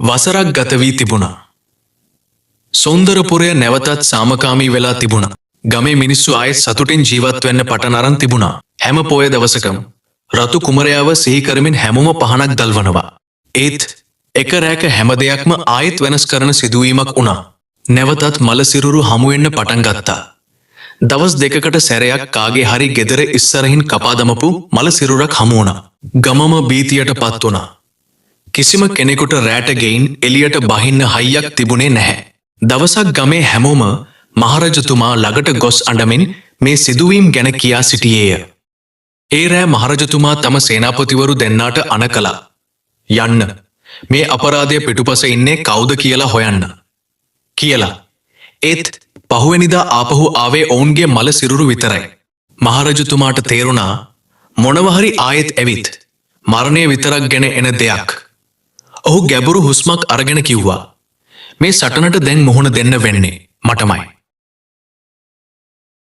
වසරක් ගත වී තිබුණා. සොන්දරපුරය නැවතත් සාමකාමී වෙලා තිබුණා. ගමේ මිනිස්සු ආයෙත් සතුටින් ජීවත් වෙන්න පටන් අරන් තිබුණා. හැම පොය දවසකම රතු කුමරයාව සිහි කරමින් හැමෝම පහනක් දල්වනවා. ඒත් එක රැක හැම දෙයක්ම ආයෙත් වෙනස් කරන සිදුවීමක් වුණා. නැවතත් මලසිරුරු හමු වෙන්න පටන් ගත්තා. දවස් දෙකකට සැරයක් කාගේ හරි ගෙදර ඉස්සරහින් කපා දමපු මලසිරුරක් හමු වුණා. ගමම බීතියටපත් වුණා. කිසිම කෙනෙකුට රැට ගෙයින් එළියට බහින්න හයියක් තිබුණේ නැහැ. දවසක් ගමේ හැමෝම මහරජතුමා ළඟට ගොස් අඬමින් මේ සිදුවීම් ගැන කියා සිටියේය. ඒ රෑ මහරජතුමා තම සේනාපතිවරු දෙන්නාට අණ කළා. යන්න මේ අපරාධය පිටුපස ඉන්නේ කවුද කියලා හොයන්න කියලා. ඒත් පහුවෙනිදා ආපහු ආවේ ඔවුන්ගේ මල සිරුරු විතරයි. මහරජතුමාට තේරුණා මොනවා හරි ආයෙත් ඇවිත් මරණය විතරක් ගැන එන දෙයක්. ඔහු ගැඹුරු හුස්මක් අරගෙන කිව්වා මේ සටනට දැන් මුහුණ දෙන්න වෙන්නේ මටමයි.